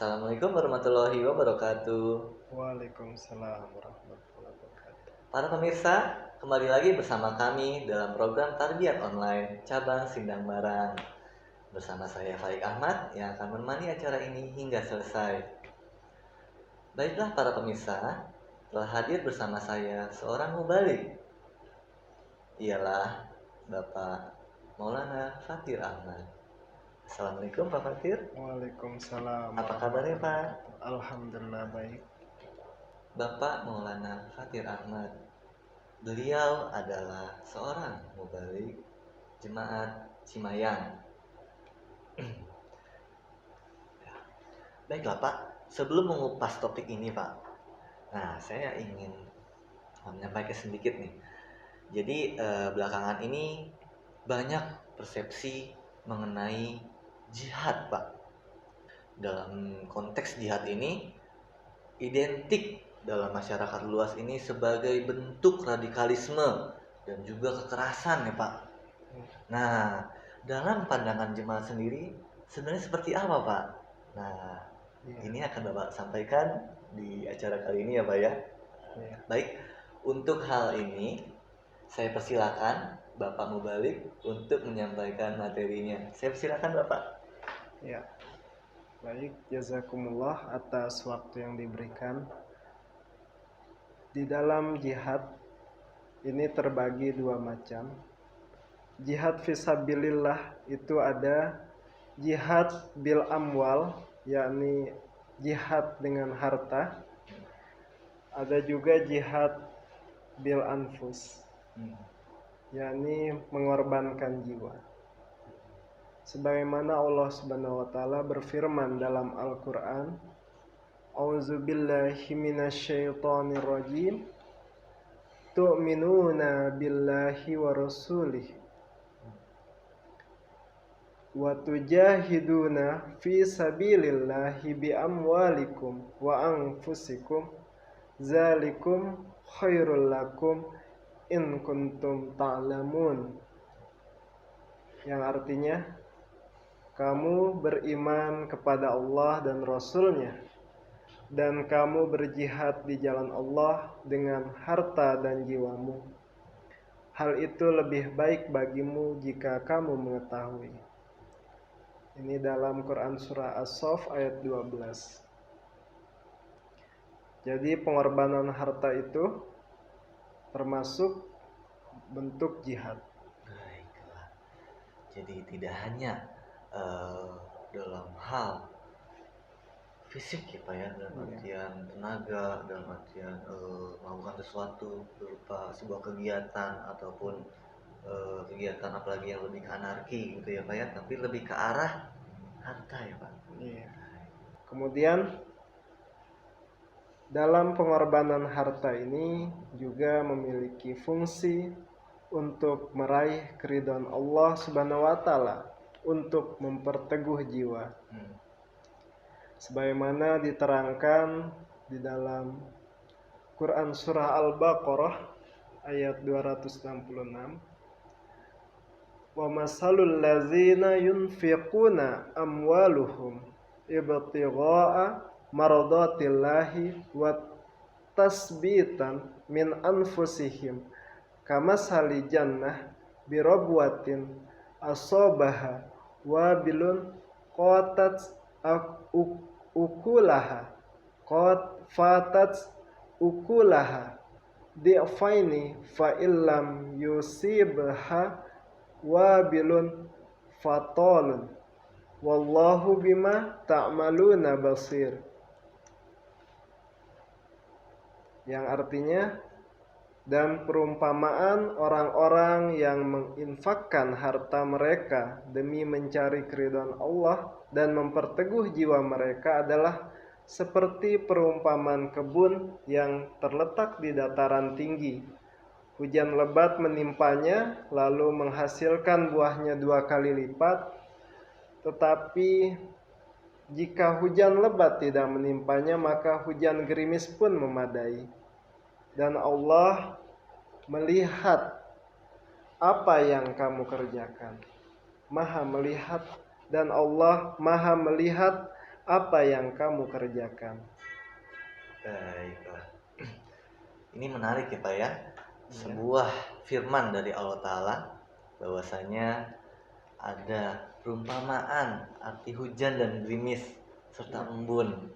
Assalamualaikum warahmatullahi wabarakatuh. Waalaikumsalam warahmatullahi wabarakatuh. Para pemirsa, kembali lagi bersama kami dalam program Tarbiyat Online Cabang Sindang Barang. Bersama saya Faik Ahmad yang akan menemani acara ini hingga selesai. Baiklah para pemirsa, telah hadir bersama saya seorang mubalik. Ialah Bapak Maulana Fatir Ahmad. Assalamualaikum Pak Fatir. Waalaikumsalam. Apa kabarnya Pak? Alhamdulillah baik. Bapak Maulana Fatir Ahmad. Beliau adalah seorang mubalik jemaat Cimayang. Baiklah Pak, sebelum mengupas topik ini Pak, nah saya ingin menyampaikan sedikit nih. Jadi belakangan ini banyak persepsi mengenai jihad Pak. Dalam konteks jihad ini identik dalam masyarakat luas ini sebagai bentuk radikalisme dan juga kekerasan ya Pak. Nah, dalam pandangan jemaat sendiri sebenarnya seperti apa Pak? Nah, ini akan Bapak sampaikan di acara kali ini ya Pak ya. Baik, untuk hal ini saya persilakan Bapak Mubalik untuk menyampaikan materinya. Saya persilakan Bapak. Ya. Baik, jazakumullah atas waktu yang diberikan. Di dalam jihad ini terbagi dua macam. Jihad fisabilillah itu ada jihad bil amwal, yakni jihad dengan harta. Ada juga jihad bil anfus, yakni mengorbankan jiwa. Sebagaimana Allah Subhanahu wa taala berfirman dalam Al-Qur'an, A'udzubillahi minasyaitonir rajim. Tu'minuna billahi wa rasulih wa tujahiduna fi sabilillahi bi amwalikum wa anfusikum zalikum khairul lakum in kuntum ta'lamun. Yang artinya, kamu beriman kepada Allah dan Rasul-Nya, dan kamu berjihad di jalan Allah dengan harta dan jiwamu. Hal itu lebih baik bagimu jika kamu mengetahui. Ini dalam Quran Surah As-Saff ayat 12. Jadi pengorbanan harta itu termasuk bentuk jihad. Baiklah. Jadi tidak hanya dalam hal fisik ya Pak ya, dalam artian tenaga, dalam artian melakukan sesuatu berupa sebuah kegiatan ataupun kegiatan apalagi yang lebih ke anarki gitu ya Pak ya, tapi lebih ke arah harta ya Pak. Iya. Kemudian dalam pengorbanan harta ini juga memiliki fungsi untuk meraih keridhaan Allah Subhanahu wa taala, untuk memperteguh jiwa. Sebagaimana diterangkan di dalam Quran Surah Al-Baqarah ayat 266. Wa masalul ladzina yunfiquna amwaluhum ibtigha'a maradatillahi wa tasbitan min anfusihim kamasali jannah birabwatin asabaha wabilun qatat ukulaha qad fatat ukulaha di'faini fa illam yusibha wabilun fatalun wallahu bima ta'maluna basir. Yang artinya, dan perumpamaan orang-orang yang menginfakkan harta mereka demi mencari keridhaan Allah dan memperteguh jiwa mereka adalah seperti perumpamaan kebun yang terletak di dataran tinggi. Hujan lebat menimpanya lalu menghasilkan buahnya 2 kali lipat. Tetapi jika hujan lebat tidak menimpanya, maka hujan gerimis pun memadai. Dan Allah melihat apa yang kamu kerjakan. Maha melihat, dan Allah maha melihat apa yang kamu kerjakan. Baiklah. Ini menarik ya Pak ya. Ya. Sebuah firman dari Allah Ta'ala bahwasanya ada perumpamaan arti hujan dan gerimis serta embun.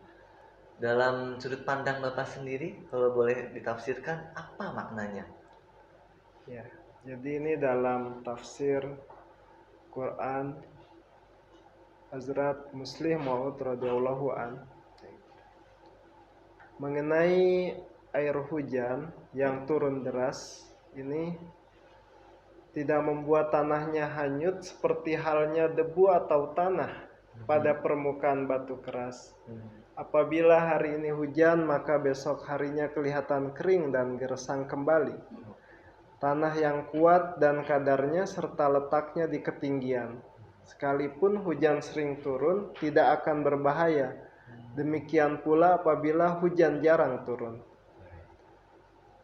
Dalam sudut pandang Bapak sendiri, kalau boleh ditafsirkan, apa maknanya? Ya, jadi ini dalam tafsir Quran Hazrat Muslim Maud radhiyallahu an mengenai air hujan yang turun deras ini tidak membuat tanahnya hanyut seperti halnya debu atau tanah pada permukaan batu keras. Apabila hari ini hujan, maka besok harinya kelihatan kering dan gersang kembali. Tanah yang kuat dan kadarnya serta letaknya di ketinggian. Sekalipun hujan sering turun, tidak akan berbahaya. Demikian pula apabila hujan jarang turun.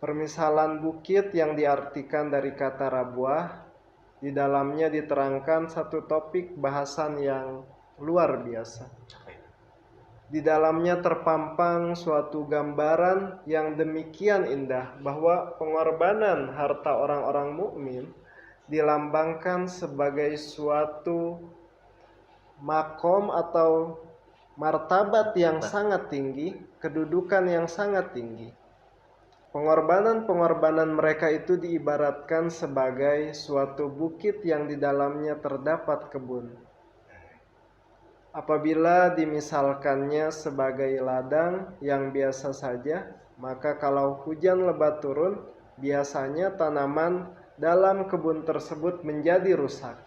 Permisalan bukit yang diartikan dari kata rabuah, di dalamnya diterangkan satu topik bahasan yang luar biasa. Di dalamnya terpampang suatu gambaran yang demikian indah bahwa pengorbanan harta orang-orang mukmin dilambangkan sebagai suatu makom atau martabat yang sangat tinggi, kedudukan yang sangat tinggi. Pengorbanan-pengorbanan mereka itu diibaratkan sebagai suatu bukit yang di dalamnya terdapat kebun. Apabila dimisalkannya sebagai ladang yang biasa saja, maka kalau hujan lebat turun, biasanya tanaman dalam kebun tersebut menjadi rusak.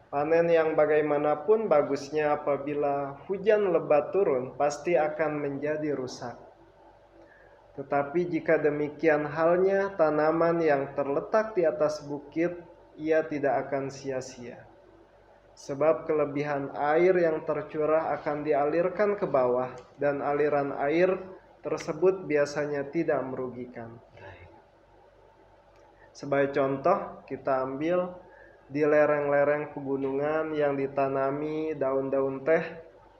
Panen yang bagaimanapun bagusnya apabila hujan lebat turun, pasti akan menjadi rusak. Tetapi jika demikian halnya, tanaman yang terletak di atas bukit, ia tidak akan sia-sia. Sebab kelebihan air yang tercurah akan dialirkan ke bawah, dan aliran air tersebut biasanya tidak merugikan. Sebagai contoh, kita ambil di lereng-lereng pegunungan yang ditanami daun-daun teh.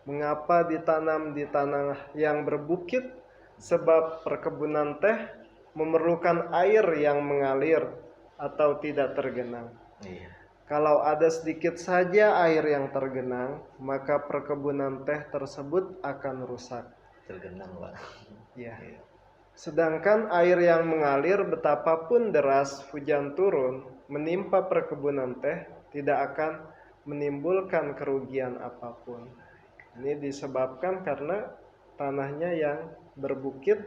Mengapa ditanam di tanah yang berbukit? Sebab perkebunan teh memerlukan air yang mengalir atau tidak tergenang. Kalau ada sedikit saja air yang tergenang, maka perkebunan teh tersebut akan rusak. Tergenang, Pak. Ya. Sedangkan air yang mengalir betapapun deras hujan turun menimpa perkebunan teh tidak akan menimbulkan kerugian apapun. Ini disebabkan karena tanahnya yang berbukit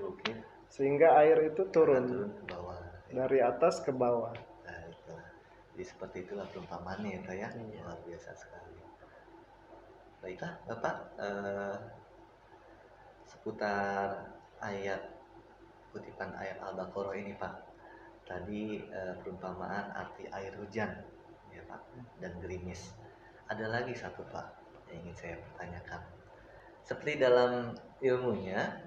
sehingga air itu turun ke bawah. dari atas ke bawah. Jadi seperti itulah perumpamaannya ya Pak ya. Luar biasa sekali. Baiklah Bapak, seputar kutipan ayat Al-Baqarah ini Pak. Tadi perumpamaan arti air hujan ya Pak dan gerimis. Ada lagi satu Pak yang ingin saya pertanyakan. Seperti dalam ilmunya,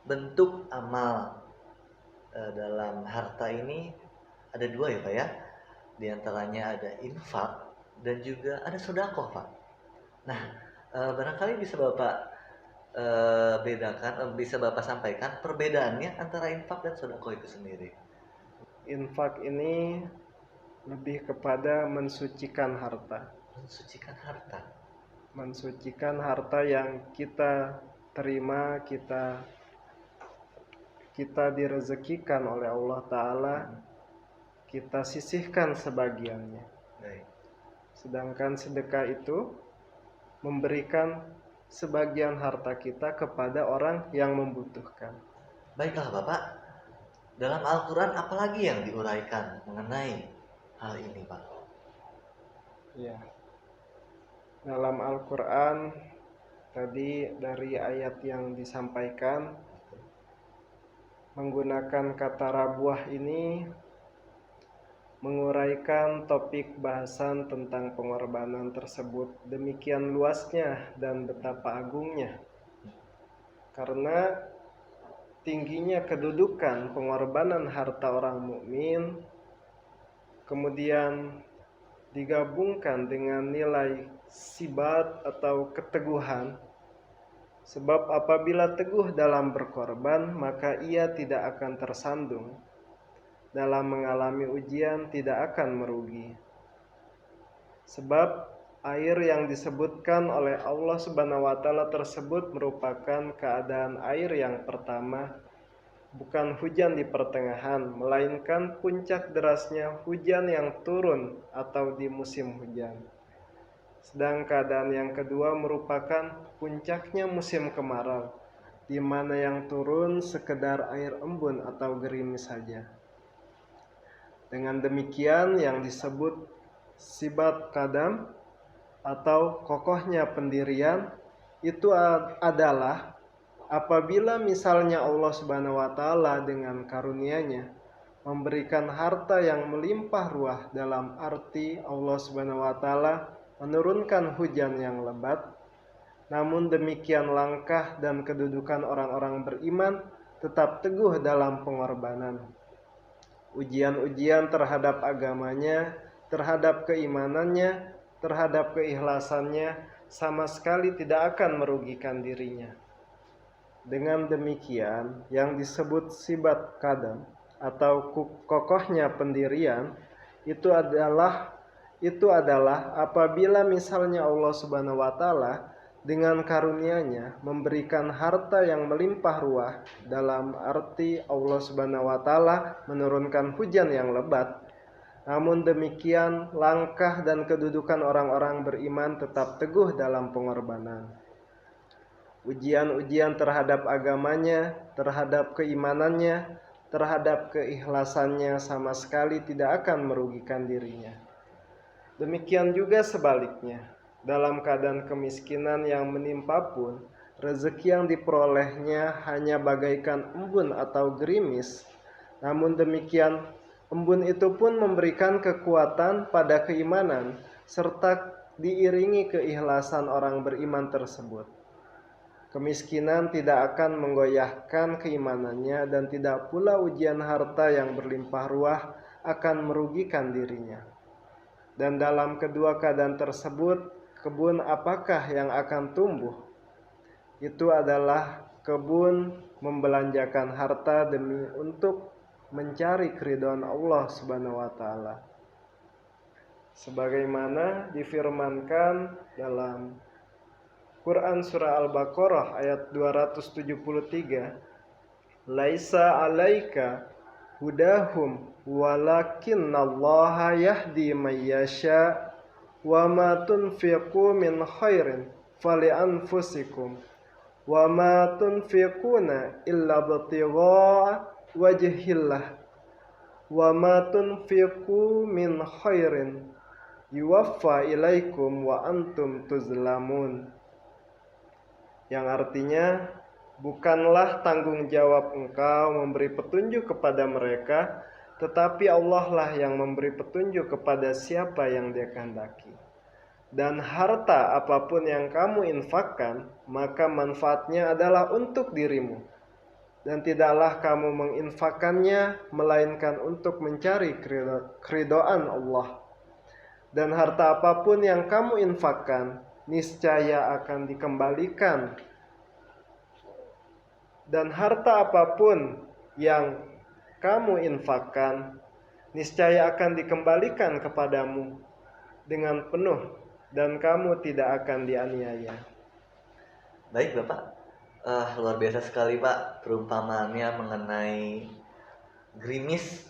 bentuk amal dalam harta ini ada dua ya Pak ya. Di antaranya ada infak dan juga ada sedekah Pak. Nah, barangkali bisa Bapak bedakan, bisa Bapak sampaikan perbedaannya antara infak dan sedekah itu sendiri. Infak ini lebih kepada mensucikan harta. Mensucikan harta. Mensucikan harta yang kita terima, kita direzekikan oleh Allah Ta'ala, kita sisihkan sebagiannya. Sedangkan sedekah itu memberikan sebagian harta kita kepada orang yang membutuhkan. Baiklah Bapak, dalam Al-Quran apalagi yang diuraikan mengenai hal ini Pak? Ya, dalam Al-Quran tadi dari ayat yang disampaikan menggunakan kata rabuah ini menguraikan topik bahasan tentang pengorbanan tersebut demikian luasnya dan betapa agungnya, karena tingginya kedudukan pengorbanan harta orang mukmin, kemudian digabungkan dengan nilai sibat atau keteguhan, sebab apabila teguh dalam berkorban, maka ia tidak akan tersandung. Dalam mengalami ujian tidak akan merugi. Sebab air yang disebutkan oleh Allah Subhanahu wa taala tersebut merupakan keadaan air yang pertama, bukan hujan di pertengahan, melainkan puncak derasnya hujan yang turun atau di musim hujan. Sedang keadaan yang kedua merupakan puncaknya musim kemarau, di mana yang turun sekedar air embun atau gerimis saja. Dengan demikian yang disebut sibat kadam atau kokohnya pendirian itu adalah apabila misalnya Allah Subhanahu wa taala dengan karunia-Nya memberikan harta yang melimpah ruah, dalam arti Allah Subhanahu wa taala menurunkan hujan yang lebat, namun demikian langkah dan kedudukan orang-orang beriman tetap teguh dalam pengorbanan. Ujian-ujian terhadap agamanya, terhadap keimanannya, terhadap keikhlasannya sama sekali tidak akan merugikan dirinya. Dengan demikian, yang disebut sibat kadam atau kokohnya pendirian itu adalah apabila misalnya Allah Subhanahu wa taala dengan karunia-Nya memberikan harta yang melimpah ruah, dalam arti Allah Subhanahu wa taala menurunkan hujan yang lebat. Namun demikian langkah dan kedudukan orang-orang beriman tetap teguh dalam pengorbanan. Ujian-ujian terhadap agamanya, terhadap keimanannya, terhadap keikhlasannya sama sekali tidak akan merugikan dirinya. Demikian juga sebaliknya, dalam keadaan kemiskinan yang menimpa pun, rezeki yang diperolehnya hanya bagaikan embun atau gerimis. Namun demikian, embun itu pun memberikan kekuatan pada keimanan, serta diiringi keikhlasan orang beriman tersebut. Kemiskinan tidak akan menggoyahkan keimanannya, dan tidak pula ujian harta yang berlimpah ruah akan merugikan dirinya. Dan dalam kedua keadaan tersebut, kebun apakah yang akan tumbuh? Itu adalah kebun membelanjakan harta demi untuk mencari keridhaan Allah Subhanahu wa taala. Sebagaimana difirmankan dalam Quran surah Al-Baqarah ayat 273, "Laisa 'alaika hudahum walakinnallaha yahdi may yasha wa ma tunfiqu min khairin fali anfusikum wa ma tunfiquna illa ibtigha'a wajhillah wa ma tunfiqu min khairin yuwaffa ilaikum wa antum tuzlamun." Yang artinya, bukanlah tanggung jawab engkau memberi petunjuk kepada mereka, tetapi Allah lah yang memberi petunjuk kepada siapa yang Dia kehendaki. Dan harta apapun yang kamu infakkan, maka manfaatnya adalah untuk dirimu. Dan tidaklah kamu menginfakkannya, melainkan untuk mencari keridhaan Allah. Dan harta apapun yang kamu infakkan, niscaya akan dikembalikan. Dan harta apapun yang kamu infakkan, niscaya akan dikembalikan kepadamu dengan penuh, dan kamu tidak akan dianiaya. Baik Bapak, luar biasa sekali Pak perumpamaannya mengenai gerimis,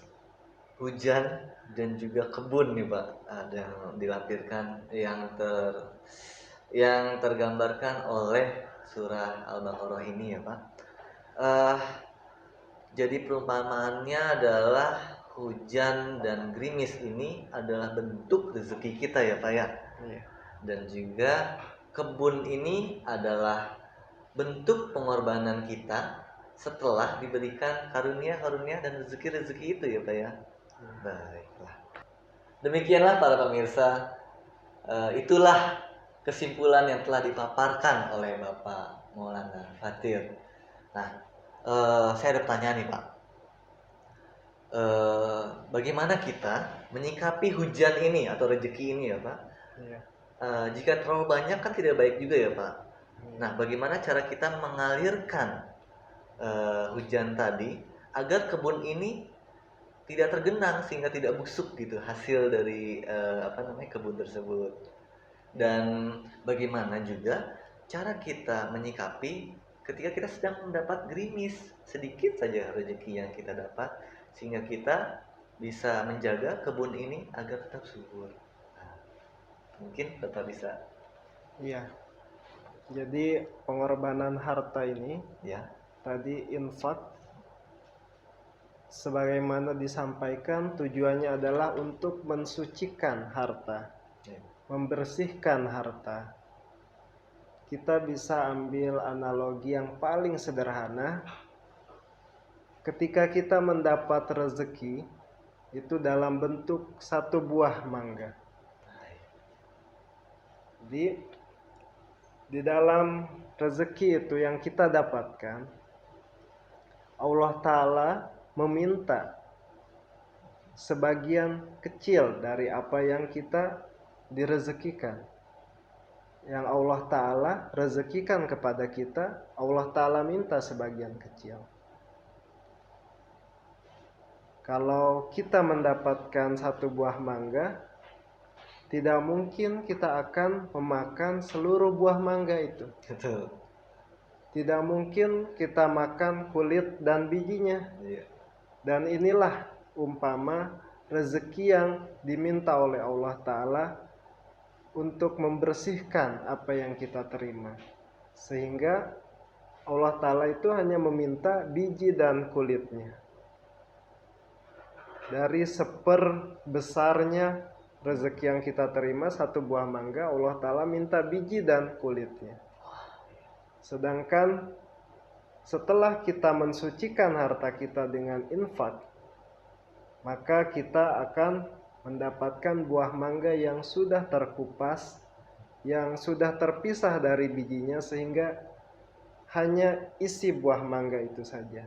hujan, dan juga kebun nih Pak. Ada yang dilampirkan, yang tergambarkan oleh surah Al-Baqarah ini ya Pak. Jadi perumpamaannya adalah hujan dan gerimis ini adalah bentuk rezeki kita ya Pak ya. Iya. Dan juga kebun ini adalah bentuk pengorbanan kita setelah diberikan karunia-karunia dan rezeki-rezeki itu ya Pak ya. Baiklah. Demikianlah para pemirsa, itulah kesimpulan yang telah dipaparkan oleh Bapak Maulana Fatir. Nah, saya ada pertanyaan nih Pak. bagaimana kita menyikapi hujan ini atau rezeki ini ya Pak. Iya. Jika terlalu banyak kan tidak baik juga ya Pak. Iya. Nah, bagaimana cara kita mengalirkan hujan tadi agar kebun ini tidak tergenang sehingga tidak busuk gitu hasil dari kebun tersebut. Dan bagaimana juga cara kita menyikapi ketika kita sedang mendapat gerimis sedikit saja rezeki yang kita dapat sehingga kita bisa menjaga kebun ini agar tetap subur. Nah, mungkin Bapak bisa. Iya. Jadi pengorbanan harta ini Ya. tadi infak, sebagaimana disampaikan tujuannya adalah untuk mensucikan harta, Ya. membersihkan harta. Kita bisa ambil analogi yang paling sederhana. Ketika kita mendapat rezeki itu dalam bentuk satu buah mangga. Di dalam rezeki itu yang kita dapatkan, Allah Ta'ala meminta sebagian kecil dari apa yang kita direzekikan. Yang Allah Ta'ala rezekikan kepada kita, Allah Ta'ala minta sebagian kecil. Kalau kita mendapatkan satu buah mangga, tidak mungkin kita akan memakan seluruh buah mangga itu. Betul. Tidak mungkin kita makan kulit dan bijinya. Iya. Dan inilah umpama rezeki yang diminta oleh Allah Ta'ala untuk membersihkan apa yang kita terima. Sehingga Allah Ta'ala itu hanya meminta biji dan kulitnya. Dari seperbesarnya rezeki yang kita terima, satu buah mangga, Allah Ta'ala minta biji dan kulitnya. Sedangkan setelah kita mensucikan harta kita dengan infak, maka kita akan mendapatkan buah mangga yang sudah terkupas, yang sudah terpisah dari bijinya, sehingga hanya isi buah mangga itu saja.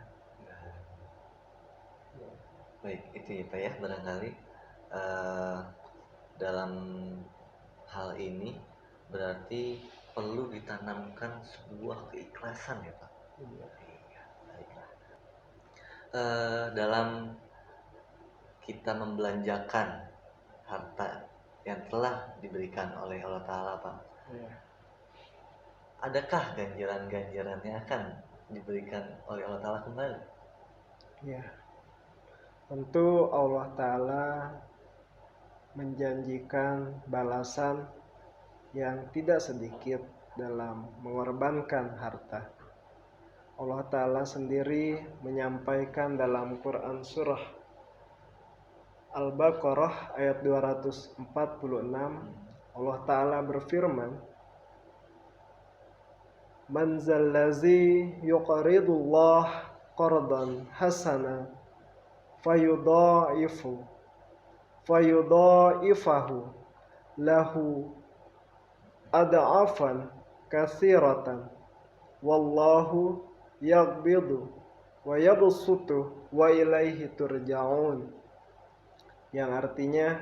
Baik, itu ya Pak ya, barangkali dalam hal ini berarti perlu ditanamkan sebuah keikhlasan ya Pak. Iya, baiklah. Dalam kita membelanjakan harta yang telah diberikan oleh Allah Ta'ala Pak, Ya. adakah ganjaran-ganjaran yang akan diberikan oleh Allah Ta'ala kembali? Ya. Tentu Allah Ta'ala menjanjikan balasan yang tidak sedikit dalam mengorbankan harta. Allah Ta'ala sendiri menyampaikan dalam Quran surah Al-Baqarah ayat 246, Allah Ta'ala berfirman, Man zallazi yuqridullah qardan hasana fayudha'ifahu lahu ad'afan katsiratan wallahu yaqbidu wa yabsutu wa ilaihi turja'un. Yang artinya,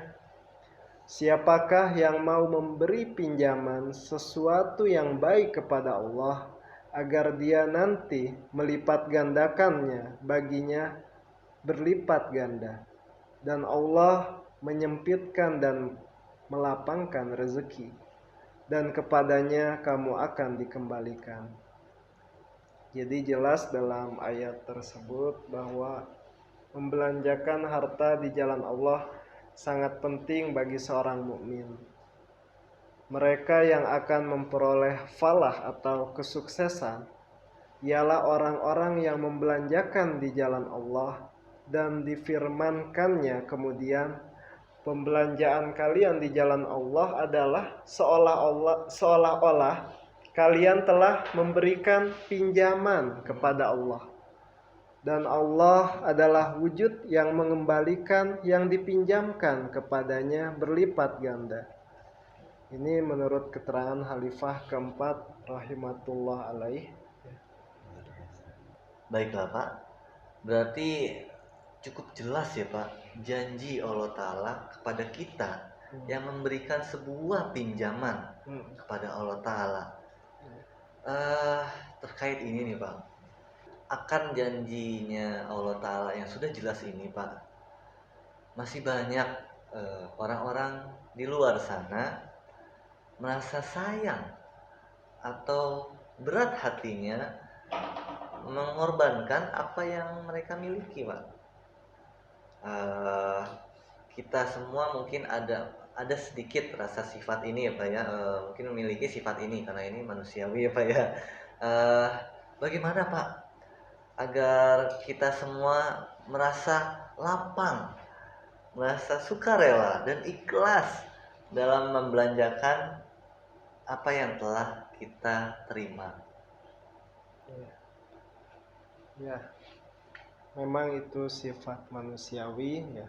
siapakah yang mau memberi pinjaman sesuatu yang baik kepada Allah agar dia nanti melipat gandakannya baginya berlipat ganda, dan Allah menyempitkan dan melapangkan rezeki, dan kepadanya kamu akan dikembalikan. Jadi jelas dalam ayat tersebut bahwa membelanjakan harta di jalan Allah sangat penting bagi seorang mukmin. Mereka yang akan memperoleh falah atau kesuksesan ialah orang-orang yang membelanjakan di jalan Allah, dan difirmankannya kemudian, pembelanjaan kalian di jalan Allah adalah seolah-olah kalian telah memberikan pinjaman kepada Allah, dan Allah adalah wujud yang mengembalikan yang dipinjamkan kepadanya berlipat ganda. Ini menurut keterangan Khalifah keempat rahimatullah alaih. Baiklah Pak, berarti cukup jelas ya Pak, janji Allah Ta'ala kepada kita yang memberikan sebuah pinjaman kepada Allah Ta'ala. Terkait ini nih Pak, akan janjinya Allah Ta'ala yang sudah jelas ini Pak, masih banyak orang-orang di luar sana merasa sayang atau berat hatinya mengorbankan apa yang mereka miliki Pak. Kita semua mungkin ada sedikit rasa sifat ini ya Pak ya, mungkin memiliki sifat ini karena ini manusiawi ya Pak ya. Bagaimana Pak agar kita semua merasa lapang, merasa sukarela dan ikhlas dalam membelanjakan apa yang telah kita terima? Ya, memang itu sifat manusiawi ya.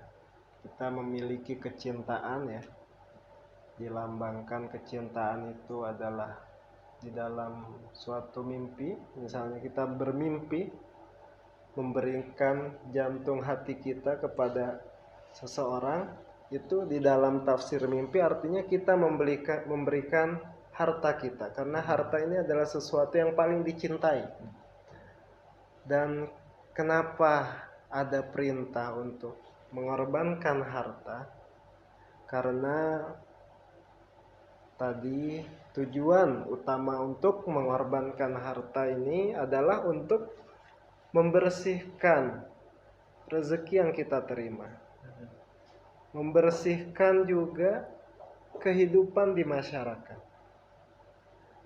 Kita memiliki kecintaan ya. Dilambangkan kecintaan itu adalah di dalam suatu mimpi. Misalnya kita bermimpi memberikan jantung hati kita kepada seseorang, itu di dalam tafsir mimpi artinya kita memberikan harta kita, karena harta ini adalah sesuatu yang paling dicintai. Dan kenapa ada perintah untuk mengorbankan harta? Karena tadi tujuan utama untuk mengorbankan harta ini adalah untuk membersihkan rezeki yang kita terima, membersihkan juga kehidupan di masyarakat.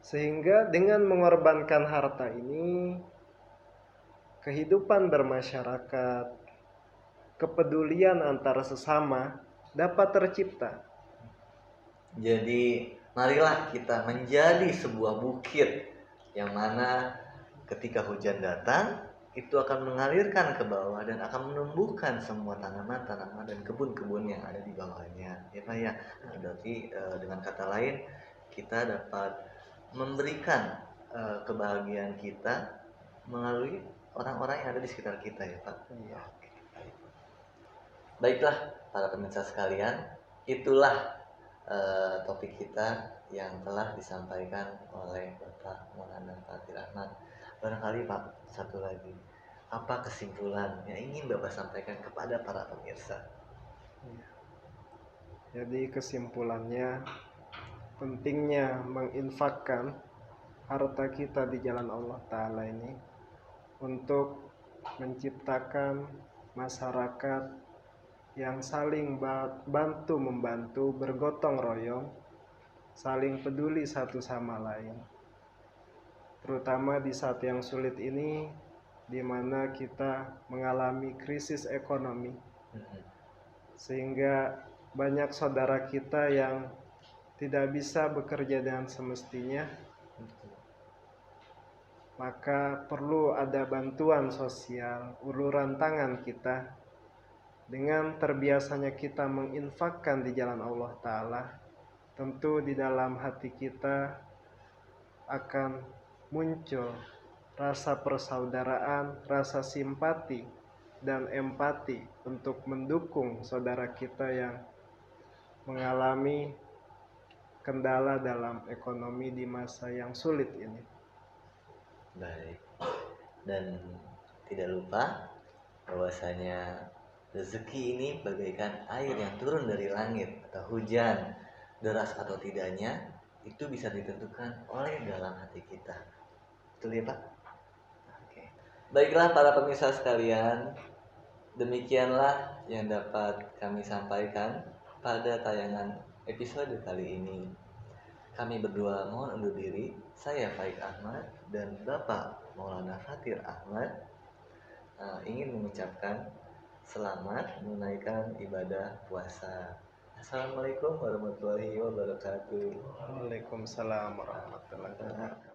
Sehingga dengan mengorbankan harta ini, kehidupan bermasyarakat, kepedulian antara sesama dapat tercipta. Jadi marilah kita menjadi sebuah bukit yang mana ketika hujan datang itu akan mengalirkan ke bawah dan akan menumbuhkan semua tanaman-tanaman dan kebun-kebun yang ada di bawahnya ya Pak ya. Berarti dengan kata lain kita dapat memberikan kebahagiaan kita melalui orang-orang yang ada di sekitar kita ya Pak. Iya. Baiklah para pemirsa sekalian, itulah topik kita yang telah disampaikan oleh Bapak Maulana Fathir Ahmad. Barangkali Pak, satu lagi, apa kesimpulan yang ingin Bapak sampaikan kepada para pemirsa? Jadi kesimpulannya, pentingnya menginfakkan harta kita di jalan Allah Ta'ala ini untuk menciptakan masyarakat yang saling bantu-membantu, bergotong royong, saling peduli satu sama lain. Terutama di saat yang sulit ini, di mana kita mengalami krisis ekonomi, sehingga banyak saudara kita yang tidak bisa bekerja dengan semestinya, maka perlu ada bantuan sosial, uluran tangan kita. Dengan terbiasanya kita menginfakkan di jalan Allah Ta'ala, tentu di dalam hati kita akan muncul rasa persaudaraan, rasa simpati, dan empati untuk mendukung saudara kita yang mengalami kendala dalam ekonomi di masa yang sulit ini. Baik, dan tidak lupa bahwasanya rezeki ini bagaikan air yang turun dari langit atau hujan, deras atau tidaknya itu bisa ditentukan oleh dalam hati kita. Betul ya Pak? Oke. Baiklah para pemirsa sekalian, demikianlah yang dapat kami sampaikan pada tayangan episode kali ini. Kami berdua mohon undur diri. Saya Faik Ahmad dan Bapak Maulana Fathir Ahmad ingin mengucapkan selamat menunaikan ibadah puasa. Assalamualaikum warahmatullahi wabarakatuh. Waalaikumsalam warahmatullahi wabarakatuh.